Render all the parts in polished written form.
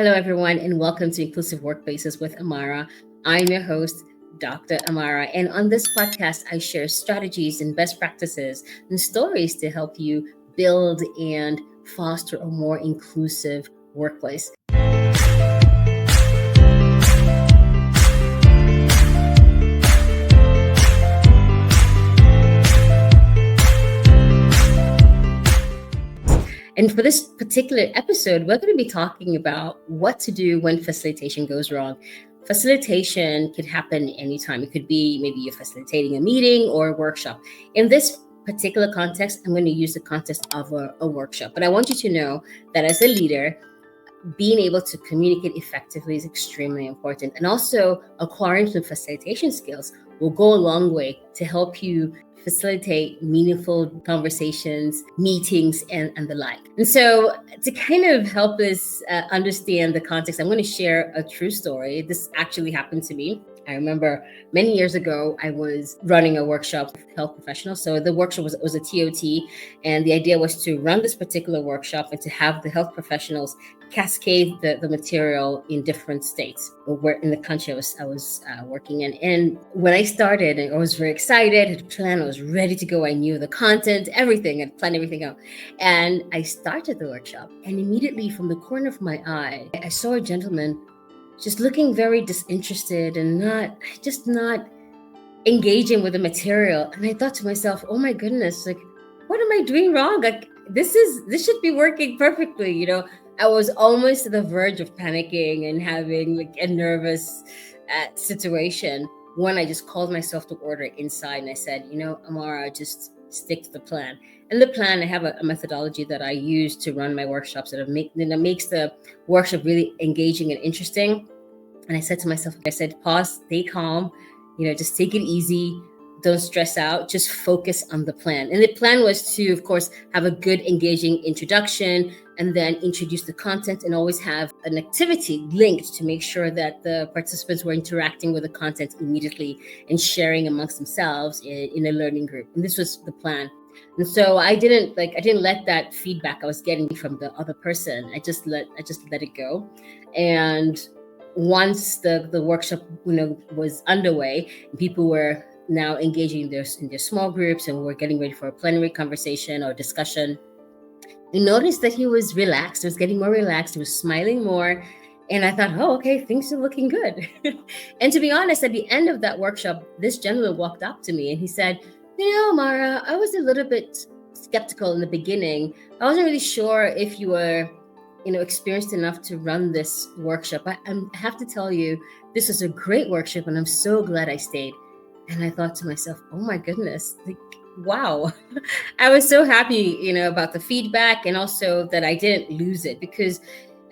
Hello, everyone, and welcome to Inclusive Workplaces with Amara. I'm your host, Dr. Amara, and on this podcast, I share strategies and best practices and stories to help you build and foster a more inclusive workplace. And for this particular episode, we're going to be talking about what to do when facilitation goes wrong. Facilitation could happen anytime. It could be maybe you're facilitating a meeting or a workshop. In this particular context, I'm going to use the context of a workshop. But I want you to know that as a leader, being able to communicate effectively is extremely important. And also acquiring some facilitation skills will go a long way to help you facilitate meaningful conversations, meetings, and the like. And so to kind of help us understand the context, I'm going to share a true story. This actually happened to me. I remember many years ago, I was running a workshop with health professionals. So the workshop was a TOT, and the idea was to run this particular workshop and to have the health professionals cascade the material in different states where in the country I was working in. And when I started, I was very excited, had a plan, I was ready to go. I knew the content, everything, I'd planned everything out. And I started the workshop, and immediately from the corner of my eye, I saw a gentleman just looking very disinterested and not engaging with the material. And I thought to myself, oh my goodness, like, what am I doing wrong? Like, this should be working perfectly. I was almost to the verge of panicking and having like a nervous situation when I just called myself to order inside. And I said, Amara, just stick to the plan. And the plan, I have a methodology that I use to run my workshops that makes the workshop really engaging and interesting. And I said to myself, pause, stay calm, just take it easy. Don't stress out, just focus on the plan. And the plan was to, of course, have a good engaging introduction and then introduce the content and always have an activity linked to make sure that the participants were interacting with the content immediately and sharing amongst themselves in a learning group. And this was the plan. And so I didn't let that feedback I was getting from the other person. I just let it go. And once the workshop was underway, people were now engaging in their small groups and we're getting ready for a plenary conversation or discussion, I noticed that he was relaxed. He was getting more relaxed. He was smiling more. And I thought, oh, okay, things are looking good. And to be honest, at the end of that workshop, this gentleman walked up to me and he said, Mara, I was a little bit skeptical in the beginning. I wasn't really sure if you were experienced enough to run this workshop. I have to tell you, this was a great workshop and I'm so glad I stayed. And I thought to myself, oh my goodness, wow. I was so happy, about the feedback and also that I didn't lose it, because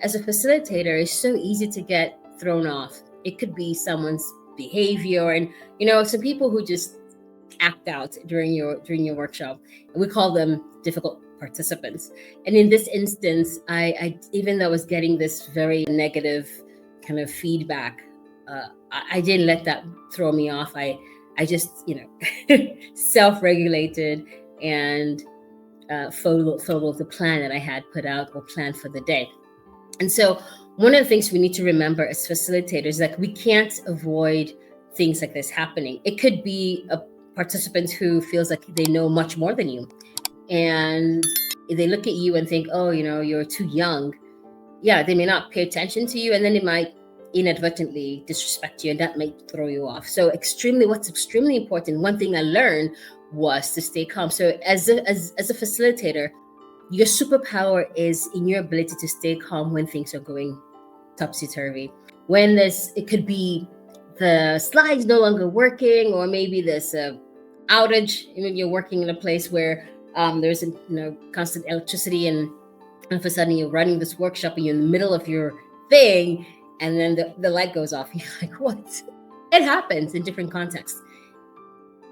as a facilitator, it's so easy to get thrown off. It could be someone's behavior and, some people who just act out during your workshop. And we call them difficult participants. And in this instance, I even though I was getting this very negative kind of feedback, I didn't let that throw me off. I just, self-regulated and followed the plan that I had put out or planned for the day. And so one of the things we need to remember as facilitators, like, we can't avoid things like this happening. It could be a participant who feels like they know much more than you. And they look at you and think, oh, you're too young. Yeah, they may not pay attention to you, and then they might inadvertently disrespect you, and that might throw you off. So what's extremely important, one thing I learned was to stay calm. So as a facilitator, your superpower is in your ability to stay calm when things are going topsy-turvy. When it could be the slides no longer working, or maybe there's a outage. Maybe you're working in a place where there's constant electricity, and all of a sudden you're running this workshop and you're in the middle of your thing, and then the light goes off. You're like, what? It happens in different contexts.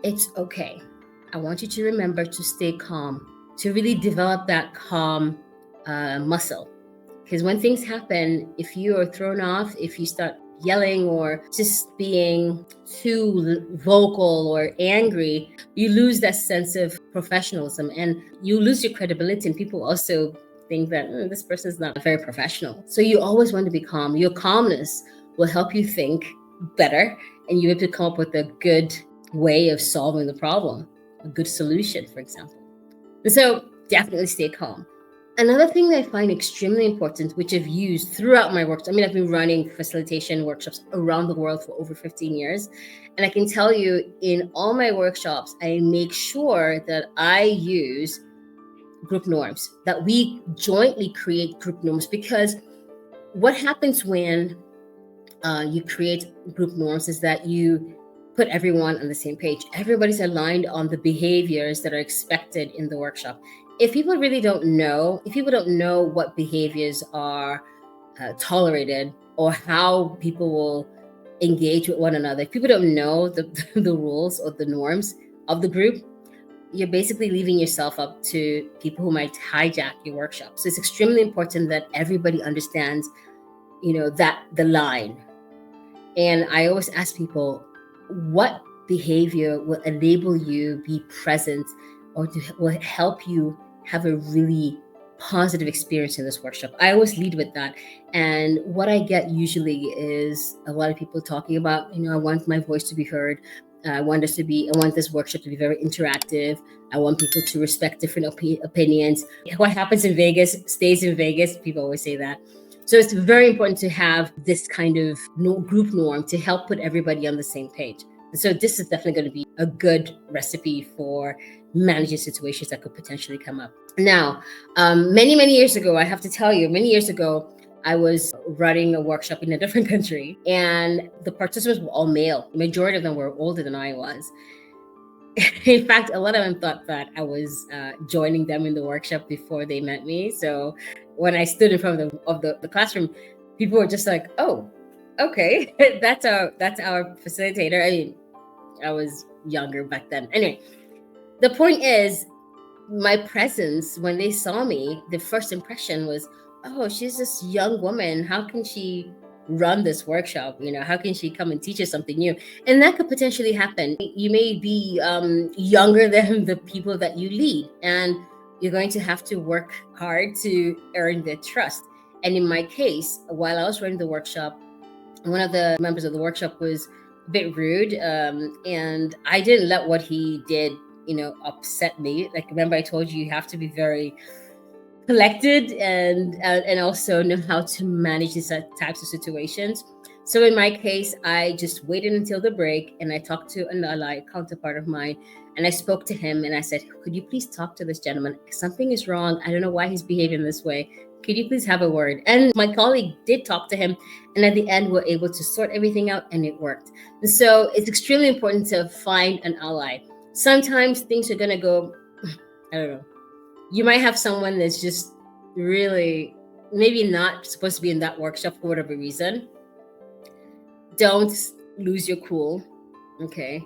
It's okay. I want you to remember to stay calm, to really develop that calm muscle. Because when things happen, if you are thrown off, if you start yelling or just being too vocal or angry, you lose that sense of professionalism and you lose your credibility, and people also think that this person is not very professional. So you always want to be calm. Your calmness will help you think better, and you have to come up with a good way of solving the problem, a good solution, for example. And so definitely stay calm. Another thing that I find extremely important, which I've used throughout my work, I've been running facilitation workshops around the world for over 15 years. And I can tell you, in all my workshops, I make sure that I use group norms, that we jointly create group norms. Because what happens when you create group norms is that you put everyone on the same page. Everybody's aligned on the behaviors that are expected in the workshop. If people don't know what behaviors are tolerated or how people will engage with one another, if people don't know the rules or the norms of the group, you're basically leaving yourself up to people who might hijack your workshop. So it's extremely important that everybody understands, that the line. And I always ask people, what behavior will enable you be present or will help you have a really positive experience in this workshop? I always lead with that. And what I get usually is a lot of people talking about, I want my voice to be heard. I want this workshop to be very interactive. I want people to respect different opinions. What happens in Vegas stays in Vegas. People always say that. So it's very important to have this kind of group norm to help put everybody on the same page. So this is definitely going to be a good recipe for managing situations that could potentially come up. Now, many years ago, I have to tell you, I was running a workshop in a different country, and the participants were all male. The majority of them were older than I was. In fact, a lot of them thought that I was joining them in the workshop before they met me. So when I stood in front of the classroom, people were just like, "Oh, okay, that's our facilitator." I mean, I was younger back then. Anyway, the point is, my presence, when they saw me, the first impression was, "Oh, she's this young woman. How can she run this workshop? How can she come and teach us something new?" And that could potentially happen. You may be younger than the people that you lead, and you're going to have to work hard to earn their trust. And in my case, while I was running the workshop, one of the members of the workshop was a bit rude, and I didn't let what he did, upset me. Like, remember I told you have to be very collected and also know how to manage these types of situations. So in my case, I just waited until the break, and I talked to an ally counterpart of mine, and I spoke to him, and I said, "Could you please talk to this gentleman? Something is wrong. I don't know why he's behaving this way. Could you please have a word?" And my colleague did talk to him, and at the end, we're able to sort everything out, and it worked. And so it's extremely important to find an ally. Sometimes things are going to go, I don't know. You might have someone that's just really maybe not supposed to be in that workshop for whatever reason. Don't lose your cool, okay?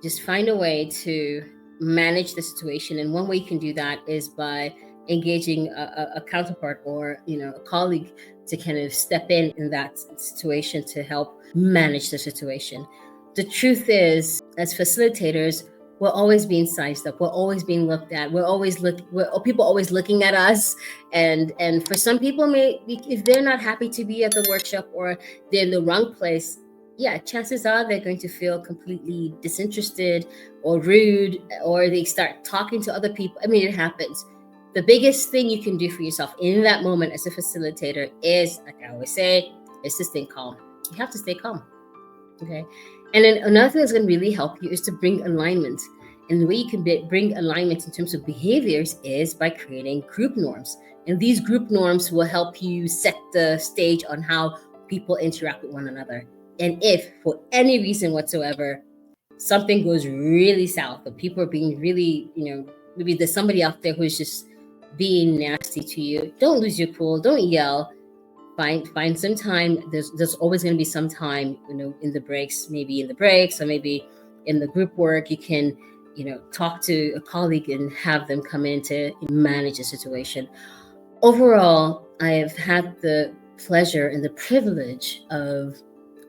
Just find a way to manage the situation. And one way you can do that is by engaging a counterpart or a colleague to kind of step in that situation to help manage the situation. The truth is, as facilitators, we're always being sized up. We're always being looked at. People always looking at us. And for some people, if they're not happy to be at the workshop or they're in the wrong place, yeah, chances are they're going to feel completely disinterested or rude, or they start talking to other people. I mean, it happens. The biggest thing you can do for yourself in that moment as a facilitator is, like I always say, is to stay calm. You have to stay calm. Okay. And then another thing that's going to really help you is to bring alignment. And the way you can bring alignment in terms of behaviors is by creating group norms. And these group norms will help you set the stage on how people interact with one another. And if for any reason whatsoever, something goes really south, or people are being really, maybe there's somebody out there who's just being nasty to you, don't lose your cool, don't yell. Find some time. There's always going to be some time, in the breaks, or maybe in the group work. You can, talk to a colleague and have them come in to manage the situation. Overall, I have had the pleasure and the privilege of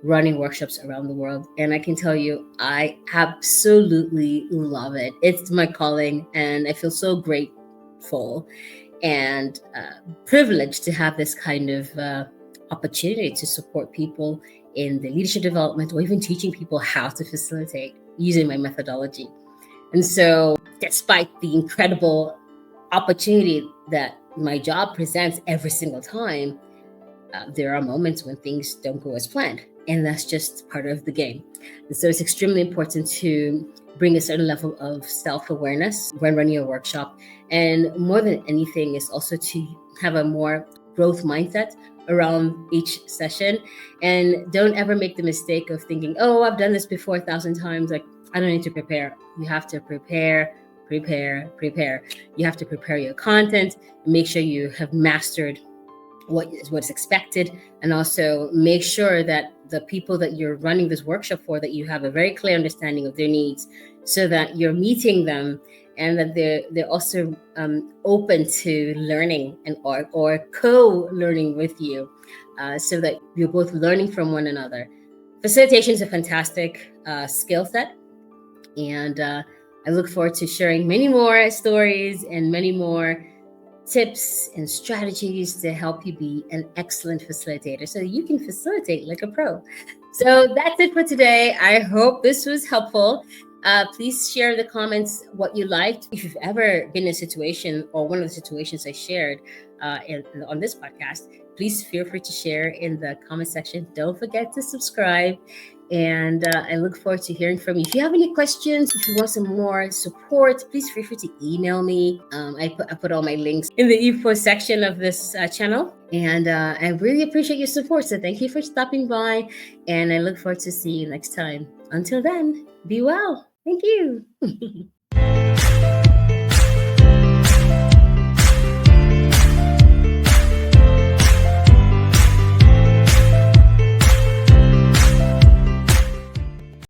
running workshops around the world, and I can tell you, I absolutely love it. It's my calling, and I feel so great grateful and privileged to have this kind of opportunity to support people in the leadership development or even teaching people how to facilitate using my methodology. And so, despite the incredible opportunity that my job presents every single time, there are moments when things don't go as planned. And that's just part of the game. And so it's extremely important to bring a certain level of self-awareness when running a workshop. And more than anything is also to have a more growth mindset around each session. And don't ever make the mistake of thinking, oh, I've done this before 1,000 times. Like, I don't need to prepare. You have to prepare. You have to prepare your content, make sure you have mastered what's expected, and also make sure that the people that you're running this workshop for, that you have a very clear understanding of their needs, so that you're meeting them and that they're also open to learning and or co-learning with you, so that you're both learning from one another. Facilitation is a fantastic skill set, and I look forward to sharing many more stories and many more tips and strategies to help you be an excellent facilitator so you can facilitate like a pro. So that's it for today. I hope this was helpful. Please share in the comments what you liked. If you've ever been in a situation or one of the situations I shared on this podcast, please feel free to share in the comment section. Don't forget to subscribe. And I look forward to hearing from you. If you have any questions, if you want some more support, please feel free to email me. I put all my links in the info section of this channel. And I really appreciate your support. So thank you for stopping by. And I look forward to seeing you next time. Until then, be well. Thank you.